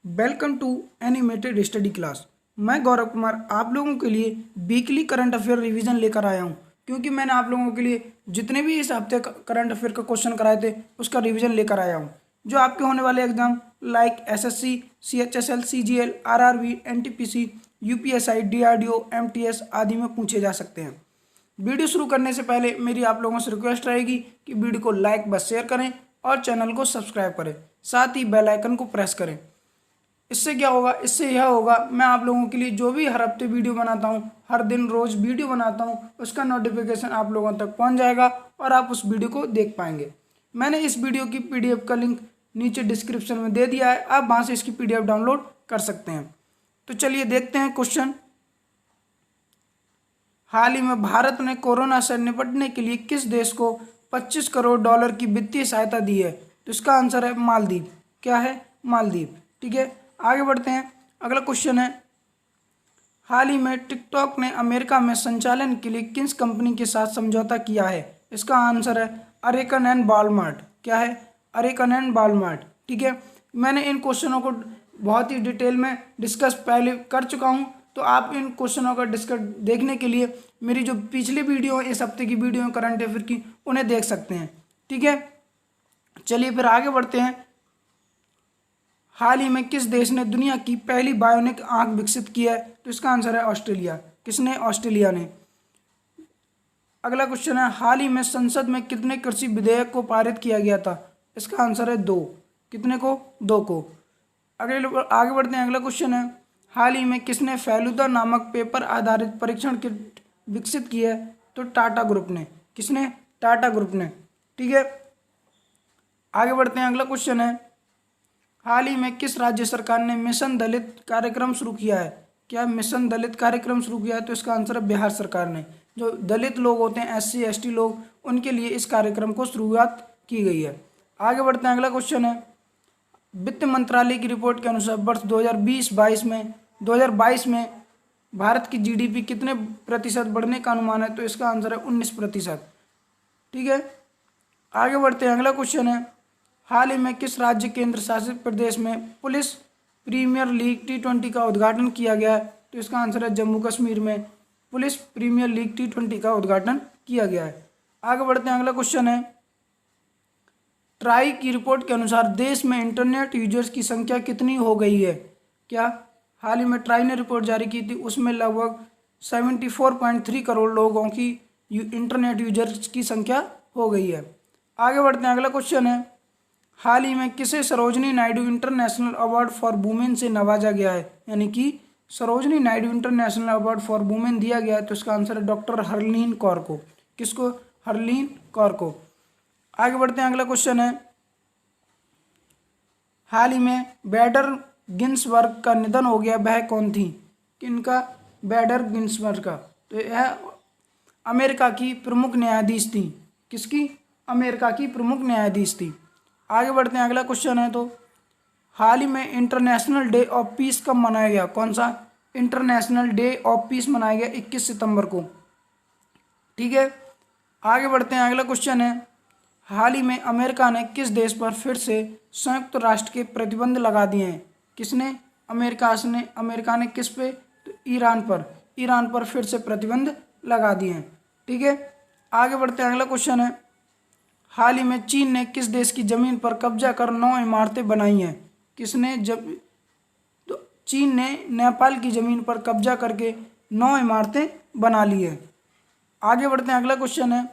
Welcome to animated study class. मैं गौरव कुमार आप लोगों के लिए वीकली करंट अफेयर रिवीजन लेकर आया हूं, क्योंकि मैंने आप लोगों के लिए जितने भी इस हफ्ते करंट अफेयर का क्वेश्चन कराए थे उसका रिवीजन लेकर आया हूं, जो आपके होने वाले exam like SSC, CHSL, CGL, RRB, NTPC, UPSI, DRDO, MTS आदि में पूछे जा सकते हैं। वीडियो शुरू करने से पहले मेरी आप लोगों से रिक्वेस्ट रहेगी कि वीडियो को लाइक व शेयर करें और चैनल को सब्सक्राइब करें, साथ ही बेल आइकन को प्रेस करें। इससे क्या होगा, इससे यह होगा मैं आप लोगों के लिए जो भी हर हफ्ते वीडियो बनाता हूँ, हर दिन रोज वीडियो बनाता हूँ, उसका नोटिफिकेशन आप लोगों तक पहुँच जाएगा और आप उस वीडियो को देख पाएंगे। मैंने इस वीडियो की पीडीएफ का लिंक नीचे डिस्क्रिप्शन में दे दिया है, आप वहाँ से इसकी पीडीएफ डाउनलोड कर सकते हैं। तो चलिए देखते हैं क्वेश्चन। हाल ही में भारत ने कोरोना से निपटने के लिए किस देश को 25 करोड़ डॉलर की वित्तीय सहायता दी है? तो इसका आंसर है मालदीव। क्या है? मालदीव। ठीक है, आगे बढ़ते हैं। अगला क्वेश्चन है, हाल ही में टिकटॉक ने अमेरिका में संचालन के लिए किस कंपनी के साथ समझौता किया है? इसका आंसर है अरेकन एंड वॉलमार्ट। क्या है? अरेकन एंड वॉलमार्ट। ठीक है, मैंने इन क्वेश्चनों को बहुत ही डिटेल में डिस्कस पहले कर चुका हूँ, तो आप इन क्वेश्चनों का डिस्कस देखने के लिए मेरी जो पिछली वीडियो इस हफ्ते की वीडियो करंट अफेयर की उन्हें देख सकते हैं। ठीक है, चलिए फिर आगे बढ़ते हैं। हाल ही में किस देश ने दुनिया की पहली बायोनिक आंख विकसित की है? तो इसका आंसर है ऑस्ट्रेलिया। किसने? ऑस्ट्रेलिया ने। अगला क्वेश्चन है, हाल ही में संसद में कितने कृषि विधेयक को पारित किया गया था? इसका आंसर है 2। कितने को? 2 को। आगे बढ़ते हैं। अगला क्वेश्चन है, हाल ही में किसने फेलुदा नामक पेपर आधारित परीक्षण किट विकसित की है? तो टाटा ग्रुप ने। किसने? टाटा ग्रुप ने। ठीक है, आगे बढ़ते हैं। अगला क्वेश्चन है, हाल ही में किस राज्य सरकार ने मिशन दलित कार्यक्रम शुरू किया है? क्या मिशन दलित कार्यक्रम शुरू किया है? तो इसका आंसर है बिहार सरकार ने। जो दलित लोग होते हैं, एससी एसटी लोग, उनके लिए इस कार्यक्रम को शुरुआत की गई है। आगे बढ़ते हैं। अगला क्वेश्चन है, वित्त मंत्रालय की रिपोर्ट के अनुसार वर्ष 2022 में भारत की जीडीपी कितने प्रतिशत बढ़ने का अनुमान है? तो इसका आंसर है 19%। ठीक है, आगे बढ़ते हैं। अगला क्वेश्चन है, हाल ही में किस राज्य केंद्र शासित प्रदेश में पुलिस प्रीमियर लीग T20 का उद्घाटन किया गया है? तो इसका आंसर है जम्मू कश्मीर में पुलिस प्रीमियर लीग T20 का उद्घाटन किया गया है। आगे बढ़ते हैं। अगला क्वेश्चन है, ट्राई की रिपोर्ट के अनुसार देश में इंटरनेट यूजर्स की संख्या कितनी हो गई है? क्या? हाल ही में ट्राई ने रिपोर्ट जारी की थी, उसमें लगभग 74.3 करोड़ लोगों की इंटरनेट यूजर्स की संख्या हो गई है। आगे बढ़ते हैं। अगला क्वेश्चन है, हाल ही में किसे Sarojini Naidu international award for women से नवाजा गया है? यानी कि Sarojini Naidu international award for women दिया गया है, तो इसका आंसर है डॉक्टर हरलीन कौर को। किसको? हरलीन कौर को। आगे बढ़ते हैं। अगला क्वेश्चन है, हाल ही में बैडर गिन्सबर्ग का निधन हो गया, वह कौन थी? किनका? बैडर गिन्सबर्ग का। तो यह अमेरिका की प्रमुख न्यायाधीश थी। किसकी? अमेरिका की प्रमुख न्यायाधीश थी। आगे बढ़ते हैं। अगला क्वेश्चन है, तो हाल ही में इंटरनेशनल डे ऑफ पीस कब मनाया गया? कौन सा? इंटरनेशनल डे ऑफ पीस मनाया गया 21 सितंबर को। ठीक है, आगे बढ़ते हैं। अगला क्वेश्चन है, हाल ही में अमेरिका ने किस देश पर फिर से संयुक्त राष्ट्र के प्रतिबंध लगा दिए हैं? किसने? अमेरिका ने किस पे? तो ईरान पर फिर से प्रतिबंध लगा दिए हैं। ठीक है, आगे बढ़ते हैं। अगला क्वेश्चन है, हाल ही में चीन ने किस देश की जमीन पर कब्जा कर 9 इमारतें बनाई हैं? किसने? तो चीन ने नेपाल की जमीन पर कब्जा करके 9 इमारतें बना ली है। आगे बढ़ते हैं। अगला क्वेश्चन है,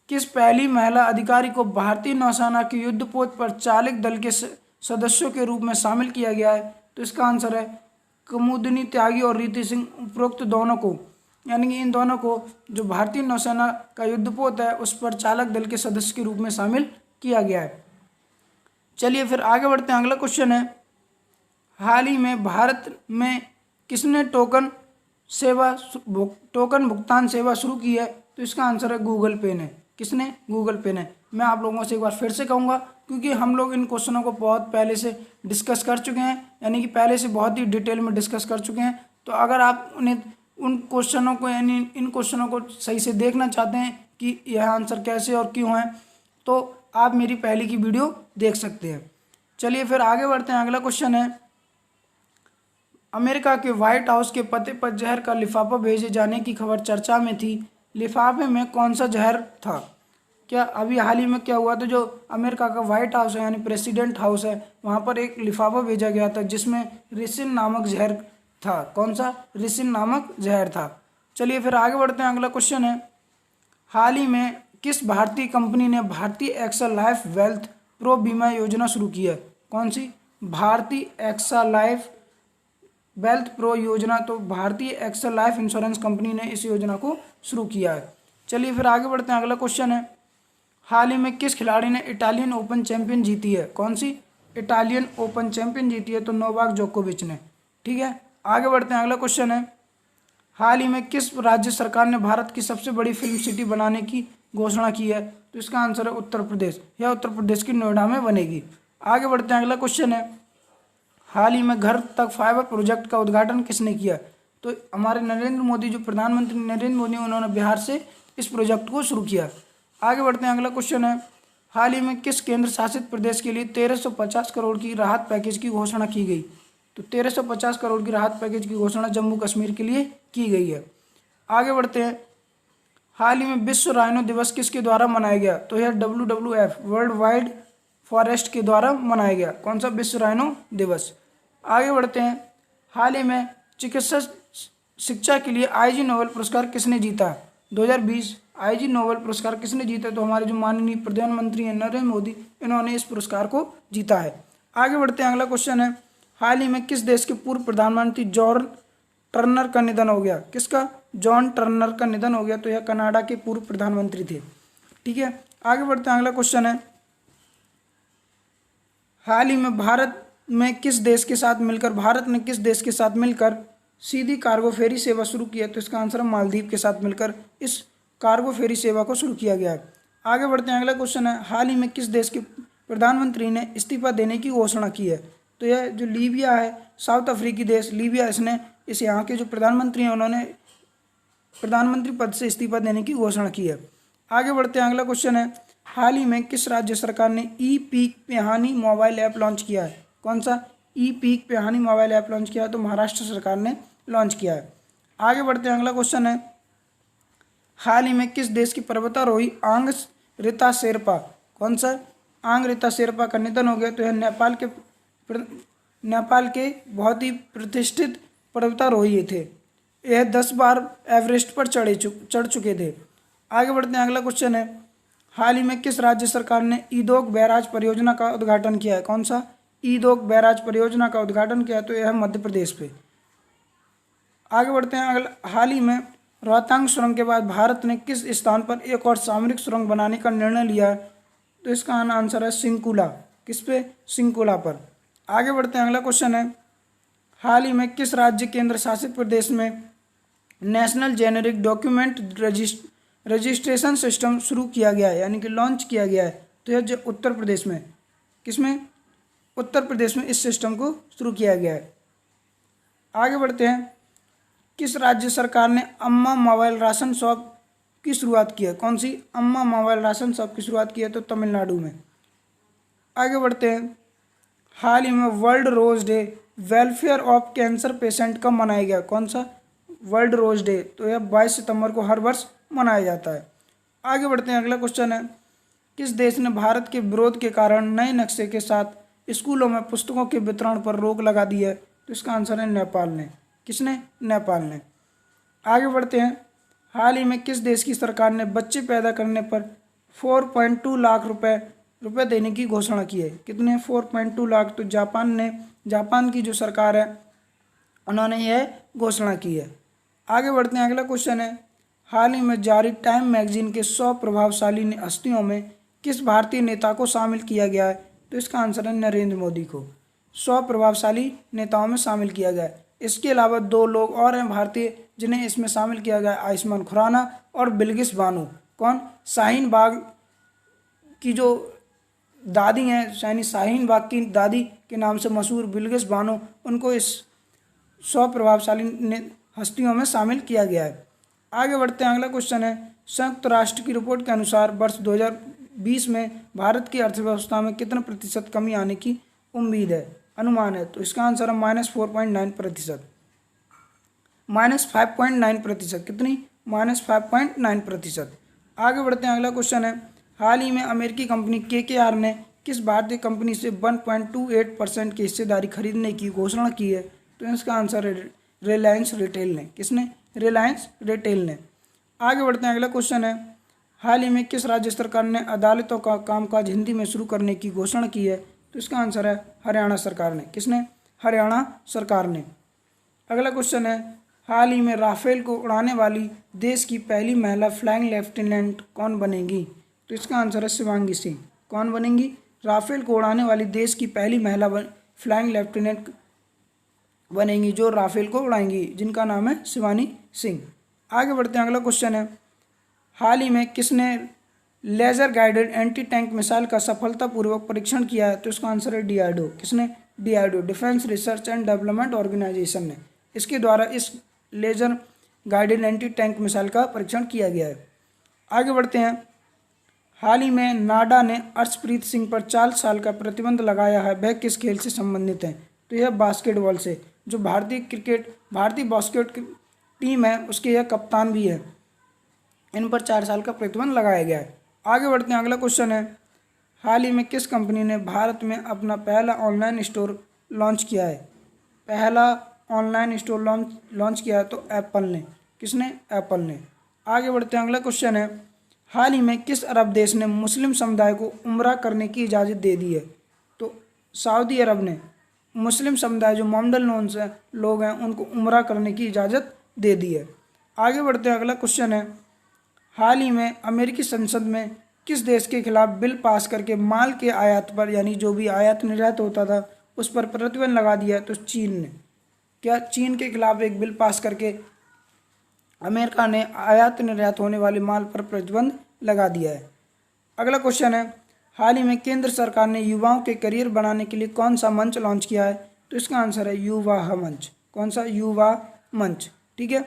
किस पहली महिला अधिकारी को भारतीय नौसेना के युद्धपोत पर चालक दल के सदस्यों के रूप में शामिल किया गया है? तो इसका आंसर है कुमुदिनी त्यागी और रीति सिंह। उपरोक्त दोनों को, यानी कि इन दोनों को जो भारतीय नौसेना का युद्धपोत है उस पर चालक दल के सदस्य के रूप में शामिल किया गया है। चलिए फिर आगे बढ़ते हैं। अगला क्वेश्चन है, हाल ही में भारत में किसने टोकन भुगतान सेवा शुरू की है? तो इसका आंसर है गूगल पे ने। किसने? गूगल पे ने। मैं आप लोगों से एक बार फिर से कहूँगा, क्योंकि हम लोग इन क्वेश्चनों को बहुत पहले से डिस्कस कर चुके हैं, यानी कि पहले से बहुत ही डिटेल में डिस्कस कर चुके हैं। तो अगर आप उन क्वेश्चनों को, यानी इन क्वेश्चनों को सही से देखना चाहते हैं कि यह आंसर कैसे और क्यों है, तो आप मेरी पहले की वीडियो देख सकते हैं। चलिए फिर आगे बढ़ते हैं। अगला क्वेश्चन है, अमेरिका के व्हाइट हाउस के पते पर जहर का लिफाफा भेजे जाने की खबर चर्चा में थी। लिफाफे में कौन सा जहर था? क्या अभी हाल ही में क्या हुआ था, जो अमेरिका का व्हाइट हाउस है यानी प्रेसिडेंट हाउस है, वहाँ पर एक लिफाफा भेजा गया था जिसमें रिसिन नामक जहर था। कौन सा? रिसिन नामक जहर था। चलिए फिर आगे बढ़ते हैं। अगला क्वेश्चन है, हाल ही में किस भारतीय कंपनी ने भारतीय एक्सा लाइफ वेल्थ प्रो बीमा योजना शुरू की है? कौन सी? भारतीय एक्सा लाइफ वेल्थ प्रो योजना। तो भारतीय एक्सा लाइफ इंश्योरेंस कंपनी ने इस योजना को शुरू किया है। चलिए फिर आगे बढ़ते हैं। अगला क्वेश्चन है, हाल ही में किस खिलाड़ी ने इटालियन ओपन चैंपियन जीती है? कौन सी? इटालियन ओपन चैंपियन जीती है, तो नोवाक जोकोविच ने। ठीक है, आगे बढ़ते हैं। अगला क्वेश्चन है, हाल ही में किस राज्य सरकार ने भारत की सबसे बड़ी फिल्म सिटी बनाने की घोषणा की है? तो इसका आंसर है उत्तर प्रदेश। यह उत्तर प्रदेश की नोएडा में बनेगी। आगे बढ़ते हैं। अगला क्वेश्चन है, हाल ही में घर तक फाइबर प्रोजेक्ट का उद्घाटन किसने किया? तो हमारे नरेंद्र मोदी, जो प्रधानमंत्री नरेंद्र मोदी, उन्होंने बिहार से इस प्रोजेक्ट को शुरू किया। आगे बढ़ते हैं। अगला क्वेश्चन है, हाल ही में किस केंद्र शासित प्रदेश के लिए 1350 करोड़ की राहत पैकेज की घोषणा की गई? तो 1350 करोड़ की राहत पैकेज की घोषणा जम्मू कश्मीर के लिए की गई है। आगे बढ़ते हैं, हाल ही में विश्व राइनो दिवस किसके द्वारा मनाया गया? तो यह WWF वर्ल्ड वाइड फॉरेस्ट के द्वारा मनाया गया। कौन सा? विश्व राइनो दिवस। आगे बढ़ते हैं, हाल ही में चिकित्सा शिक्षा के लिए IG नोबेल पुरस्कार किसने जीता? 2020 IG नोबेल पुरस्कार किसने जीता? तो हमारे जो माननीय प्रधानमंत्री हैं नरेंद्र मोदी, इन्होंने इस पुरस्कार को जीता है। आगे बढ़ते हैं। अगला क्वेश्चन है, हाल ही में किस देश के पूर्व प्रधानमंत्री जॉन टर्नर का निधन हो गया? किसका? जॉन टर्नर का निधन हो गया। तो यह कनाडा के पूर्व प्रधानमंत्री थे। ठीक है, आगे बढ़ते हैं। अगला क्वेश्चन है, हाल ही में भारत ने किस देश के साथ मिलकर सीधी कार्गो फेरी सेवा शुरू की है? तो इसका आंसर है मालदीव के साथ मिलकर इस कार्गो फेरी सेवा को शुरू किया गया है। आगे बढ़ते हैं। अगला क्वेश्चन है, हाल ही में किस देश के प्रधानमंत्री ने इस्तीफा देने की घोषणा की है? तो यह जो लीबिया है, साउथ अफ्रीकी देश लीबिया, इस यहाँ के जो प्रधानमंत्री हैं उन्होंने प्रधानमंत्री पद से इस्तीफा देने की घोषणा की है। आगे बढ़ते हैं। अगला क्वेश्चन है, हाल ही में किस राज्य सरकार ने ई-पीक पेहानी मोबाइल ऐप लॉन्च किया है? कौन सा? ई-पीक पेहानी मोबाइल ऐप लॉन्च किया है, तो महाराष्ट्र सरकार ने लॉन्च किया है। आगे बढ़ते हैं। अगला क्वेश्चन है, हाल ही में किस देश की पर्वतारोही आंग रिता शेरपा, कौन सा? आंग रिता शेरपा का निधन हो गया। तो यह नेपाल के बहुत ही प्रतिष्ठित पर्वतारोही थे। यह 10 बार एवरेस्ट पर चढ़ चुके थे। आगे बढ़ते हैं। अगला क्वेश्चन है, हाल ही में किस राज्य सरकार ने ईदोक बैराज परियोजना का उद्घाटन किया है? कौन सा? ईदोक बैराज परियोजना का उद्घाटन किया, तो यह मध्य प्रदेश पे। आगे बढ़ते हैं। हाल ही में रोहतांग सुरंग के बाद भारत ने किस स्थान पर एक और सामरिक सुरंग बनाने का निर्णय लिया है? तो इसका आंसर है सिंकुला। किस पे? सिंकुला पर। आगे बढ़ते हैं। अगला क्वेश्चन है, हाल ही में किस राज्य केंद्र शासित प्रदेश में national generic document registration system शुरू किया गया है, यानी कि लॉन्च किया गया है? तो यह उत्तर प्रदेश में। किसमें? उत्तर प्रदेश में इस सिस्टम को शुरू किया गया है। आगे बढ़ते हैं, किस राज्य सरकार ने अम्मा मोबाइल राशन शॉप की शुरुआत की है? कौन सी? अम्मा मोबाइल राशन शॉप की शुरुआत की है, तो तमिलनाडु में। आगे बढ़ते हैं, हाल ही में world rose day welfare of cancer patient कब मनाया गया? कौन सा? World rose day. तो यह 22 सितंबर को हर वर्ष मनाया जाता है। आगे बढ़ते हैं। अगला क्वेश्चन है, किस देश ने भारत के विरोध के कारण नए नक्शे के साथ स्कूलों में पुस्तकों के वितरण पर रोक लगा दी है? तो इसका आंसर है नेपाल ने। किसने? नेपाल ने। आगे बढ़ते हैं, हाल ही में किस देश की सरकार ने बच्चे पैदा करने पर 4.2 लाख रुपए देने की घोषणा की है? कितने? 4.2 लाख। तो जापान की जो सरकार है उन्होंने यह घोषणा की है। आगे बढ़ते हैं। अगला क्वेश्चन है, हाल ही में जारी टाइम मैगजीन के 100 प्रभावशाली हस्तियों में किस भारतीय नेता को शामिल किया गया है? तो इसका आंसर है नरेंद्र मोदी को 100 प्रभावशाली नेताओं में शामिल किया गया है। इसके अलावा 2 लोग और हैं भारतीय जिन्हें इसमें शामिल किया गया है, आयुष्मान खुराना और बिल्किस बानो। कौन? शाहीन बाग की जो दादी हैं, शाहीन बाग की दादी के नाम से मशहूर बिल्किस बानो, उनको इस 100 प्रभावशाली हस्तियों में शामिल किया गया है। आगे बढ़ते हैं। अगला क्वेश्चन है, संयुक्त राष्ट्र की रिपोर्ट के अनुसार वर्ष 2020 में भारत की अर्थव्यवस्था में कितने प्रतिशत कमी आने की उम्मीद है, अनुमान है। तो इसका आंसर है -4.9%, -5.9%। कितनी? -5.9%। आगे बढ़ते हैं, अगला क्वेश्चन है, हाल ही में अमेरिकी कंपनी KKR ने किस भारतीय कंपनी से 1.28% की हिस्सेदारी खरीदने की घोषणा की है? तो इसका आंसर है रिलायंस रिटेल ने। किसने? रिलायंस रिटेल ने। आगे बढ़ते हैं, अगला क्वेश्चन है, हाल ही में किस राज्य सरकार ने अदालतों का कामकाज हिंदी में शुरू करने की घोषणा की है? तो इसका आंसर है हरियाणा सरकार ने। किसने? हरियाणा सरकार ने। अगला क्वेश्चन है, हाल ही में राफेल को उड़ाने वाली देश की पहली महिला फ्लाइंग लेफ्टिनेंट कौन बनेगी? तो इसका आंसर है शिवांगी सिंह। कौन बनेंगी? राफेल को उड़ाने वाली देश की पहली महिला फ्लाइंग लेफ्टिनेंट बनेंगी, जो राफेल को उड़ाएंगी, जिनका नाम है शिवानी सिंह। आगे बढ़ते हैं, अगला क्वेश्चन है, हाल ही में किसने laser guided anti tank missile का सफलतापूर्वक परीक्षण किया है? तो इसका आंसर है DRDO। किसने? DRDO, defence research and development organisation ने। इसके द्वारा इस laser guided anti tank missile का परीक्षण किया गया है। आगे बढ़ते हैं, हाल ही में नाडा ने अर्शप्रीत सिंह पर 4 साल का प्रतिबंध लगाया है, वह किस खेल से संबंधित है? तो यह बास्केटबॉल से। जो भारतीय बास्केट टीम है उसके यह कप्तान भी है। इन पर 4 साल का प्रतिबंध लगाया गया है। आगे बढ़ते हैं, अगला क्वेश्चन है, हाल ही में किस कंपनी ने भारत में अपना पहला ऑनलाइन स्टोर लॉन्च किया है? पहला ऑनलाइन स्टोर लॉन्च किया है तो एप्पल ने। किसने? एप्पल ने। आगे बढ़ते हैं, अगला क्वेश्चन है, हाल ही में किस अरब देश ने मुस्लिम समुदाय को उम्रा करने की इजाज़त दे दी है? तो सऊदी अरब ने मुस्लिम समुदाय, जो मोहम्मदन लोग हैं, उनको उम्रा करने की इजाज़त दे दी है। आगे बढ़ते हैं, अगला क्वेश्चन है, हाल ही में अमेरिकी संसद में किस देश के खिलाफ बिल पास करके माल के आयात पर, यानी जो भी आयात निर्यात होता था उस पर प्रतिबंध लगा दिया? तो चीन ने। क्या? चीन के खिलाफ एक बिल पास करके अमेरिका ने आयात निर्यात होने वाले माल पर प्रतिबंध लगा दिया है। अगला क्वेश्चन है, हाल ही में केंद्र सरकार ने युवाओं के करियर बनाने के लिए कौन सा मंच लॉन्च किया है? तो इसका आंसर है युवा मंच। कौन सा? युवा मंच। ठीक है।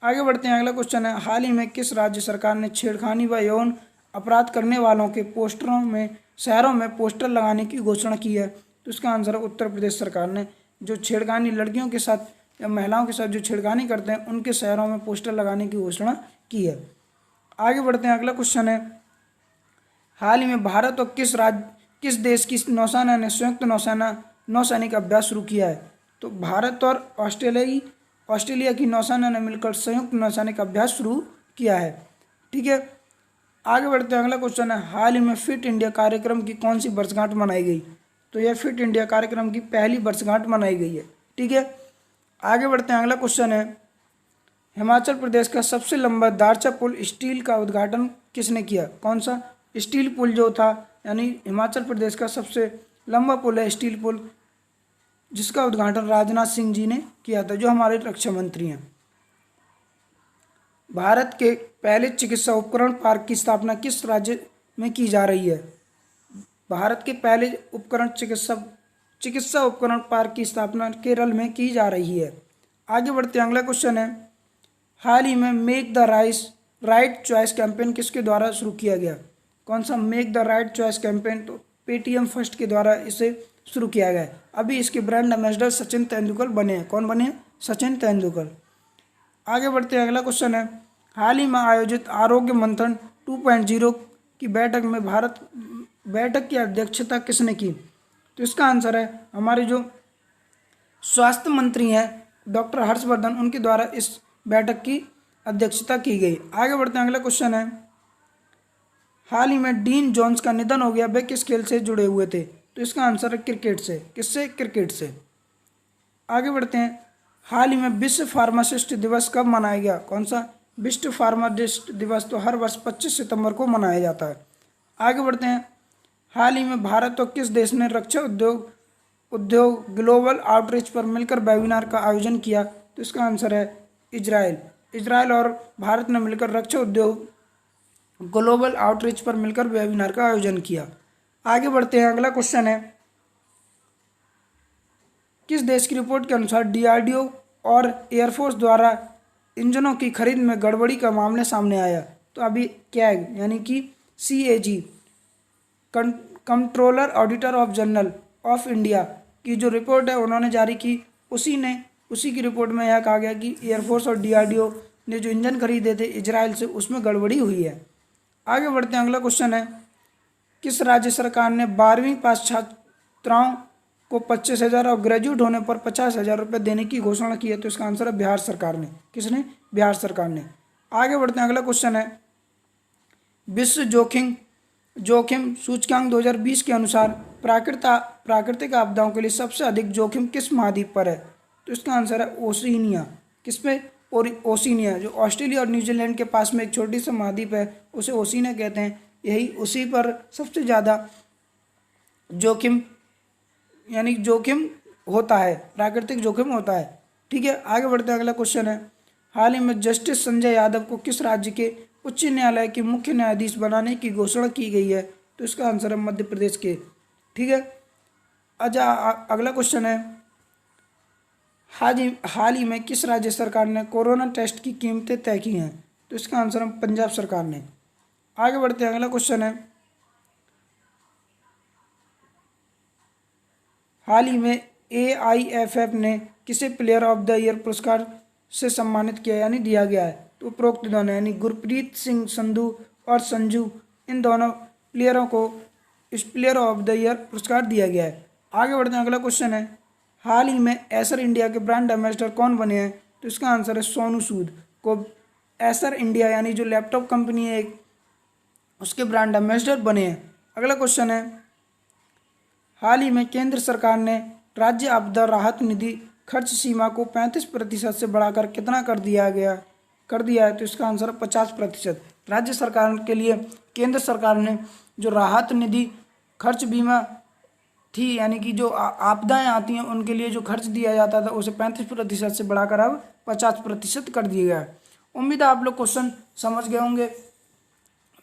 आगे बढ़ते हैं, अगला क्वेश्चन है, हाल ही में किस राज्य सरकार ने छेड़खानी व यौन अपराध करने वालों के शहरों में पोस्टर लगाने की घोषणा की है? तो इसका आंसर है उत्तर प्रदेश सरकार ने। जो छेड़खानी लड़कियों के साथ या महिलाओं के साथ जो छेड़खानी करते हैं उनके शहरों में पोस्टर लगाने की घोषणा की है। आगे बढ़ते हैं, अगला क्वेश्चन है, हाल ही में भारत और किस देश की नौसेना ने संयुक्त नौसैनिक अभ्यास शुरू किया है? तो भारत और ऑस्ट्रेलिया की नौसेना ने मिलकर संयुक्त नौसैनिक अभ्यास शुरू किया है। ठीक है। आगे बढ़ते हैं, अगला क्वेश्चन है, हाल ही में फिट इंडिया कार्यक्रम की कौन सी वर्षगांठ मनाई गई? तो यह फिट इंडिया कार्यक्रम की पहली वर्षगांठ मनाई गई है। ठीक है। आगे बढ़ते हैं, अगला क्वेश्चन है, हिमाचल प्रदेश का सबसे लंबा दारचा पुल स्टील का उद्घाटन किसने किया? कौन सा? स्टील पुल जो था, यानी हिमाचल प्रदेश का सबसे लंबा पुल है स्टील पुल, जिसका उद्घाटन राजनाथ सिंह जी ने किया था, जो हमारे रक्षा मंत्री हैं। भारत के पहले चिकित्सा उपकरण पार्क की स्थापना किस राज्य में की जा रही है? भारत के पहले चिकित्सा उपकरण पार्क की स्थापना केरल में की जा रही है। आगे बढ़ते हैं, अगला क्वेश्चन है, हाल ही में make the right choice campaign किसके द्वारा शुरू किया गया? कौन सा? Make the right choice campaign तो पेटीएम फर्स्ट के द्वारा इसे शुरू किया गया है। अभी इसके ब्रांड एम्बेसडर सचिन तेंदुलकर बने हैं। कौन बने? सचिन तेंदुलकर। आगे बढ़ते हैं, अगला क्वेश्चन है, हाल ही में आयोजित आरोग्य मंथन 2.0 की बैठक की अध्यक्षता किसने की? तो इसका आंसर है हमारे जो स्वास्थ्य मंत्री हैं डॉक्टर हर्षवर्धन, उनके द्वारा इस बैठक की अध्यक्षता की गई। आगे बढ़ते हैं, अगला क्वेश्चन है, हाल ही में डीन जोन्स का निधन हो गया, वे किस खेल से जुड़े हुए थे? तो इसका आंसर है क्रिकेट से। किससे? क्रिकेट से। आगे बढ़ते हैं, हाल ही में विश्व फार्मासिस्ट दिवस कब मनाया गया? कौन सा? विश्व फार्मासिस्ट दिवस तो हर वर्ष 25 सितंबर को मनाया जाता है। आगे बढ़ते हैं, हाल ही में भारत और किस देश ने रक्षा उद्योग ग्लोबल आउटरीच पर मिलकर वेबिनार का आयोजन किया? तो इसका आंसर है इजराइल और भारत ने मिलकर रक्षा उद्योग ग्लोबल आउटरीच पर मिलकर वेबिनार का आयोजन किया। आगे बढ़ते हैं, अगला क्वेश्चन है, किस देश की रिपोर्ट के अनुसार DRDO और एयरफोर्स द्वारा इंजनों की खरीद में गड़बड़ी का मामले सामने आया? तो अभी CAG यानी कि CAG controller auditor of general of India की जो रिपोर्ट है उन्होंने जारी की, उसी की रिपोर्ट में यह कहा गया कि एयरफोर्स और DRDO ने जो इंजन खरीदे थे इजराइल से उसमें गड़बड़ी हुई है। आगे बढ़ते हैं, अगला क्वेश्चन है, किस राज्य सरकार ने 12वीं पास छात्राओं को 25,000 और ग्रेजुएट होने पर 50,000 रुपये देने की घोषणा की है? तो इसका आंसर है बिहार सरकार ने। किसने? बिहार सरकार ने। आगे बढ़ते हैं, अगला क्वेश्चन है, विश्व जोखिम सूचकांक 2020 के अनुसार प्राकृतिक आपदाओं के लिए सबसे अधिक जोखिम किस महाद्वीप पर है? तो इसका आंसर है ओशिनिया। किस पे? ओशिनिया, जो ऑस्ट्रेलिया और न्यूजीलैंड के पास में एक छोटी सा महाद्वीप है उसे ओशिनिया कहते हैं। यही उसी पर सबसे ज़्यादा जोखिम होता है, प्राकृतिक जोखिम होता है। ठीक है, आगे बढ़ते हैं, अगला क्वेश्चन है, हाल ही में जस्टिस संजय यादव को किस राज्य के उच्च न्यायालय के मुख्य न्यायाधीश बनाने की घोषणा की गई है? तो इसका आंसर है मध्य प्रदेश के। ठीक है, अच्छा अगला क्वेश्चन है, हाल ही में किस राज्य सरकार ने कोरोना टेस्ट की कीमतें तय की हैं? तो इसका आंसर है पंजाब सरकार ने। आगे बढ़ते हैं, अगला क्वेश्चन है, हाल ही में AIFF ने किसे प्लेयर ऑफ द ईयर पुरस्कार से सम्मानित किया यानी दिया गया है? तो उपरोक्त दोनों यानी गुरप्रीत सिंह संधू और संजू, इन दोनों प्लेयरों को इस प्लेयर ऑफ द ईयर पुरस्कार दिया गया है। आगे बढ़ते हैं, अगला क्वेश्चन है, हाल ही में एसर इंडिया के ब्रांड एम्बेसडर कौन बने हैं? तो इसका आंसर है सोनू सूद को एसर इंडिया यानी जो लैपटॉप कंपनी है एक, उसके ब्रांड एम्बेसडर बने हैं। अगला क्वेश्चन है, हाल ही में केंद्र सरकार ने राज्य आपदा राहत निधि खर्च सीमा को 35% से बढ़ाकर कितना कर दिया है? तो इसका आंसर है 50%। राज्य सरकार के लिए केंद्र सरकार ने जो राहत निधि खर्च बीमा थी यानी कि जो आपदाएं आती हैं उनके लिए जो खर्च दिया जाता था उसे 35% से बढ़ाकर अब 50% कर दिया गया है। उम्मीद है आप लोग क्वेश्चन समझ गए होंगे।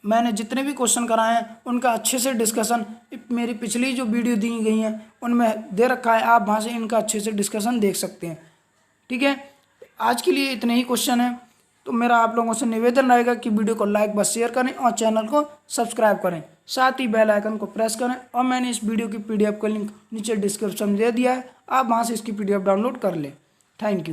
मैंने जितने भी क्वेश्चन कराए हैं उनका अच्छे से डिस्कशन मेरी पिछली जो वीडियो दी गई हैं उनमें दे रखा है, आप वहाँ से इनका अच्छे से डिस्कशन देख सकते हैं। ठीक है, आज के लिए इतने ही क्वेश्चन हैं, तो मेरा आप लोगों से निवेदन रहेगा कि वीडियो को लाइक बस शेयर करें और चैनल को सब्सक्राइब करें, साथ ही बेल आइकन को प्रेस करें। और मैंने इस वीडियो की PDF का लिंक नीचे डिस्क्रिप्शन में दे दिया है, आप वहाँ से इसकी PDF डाउनलोड कर लें। Thank you.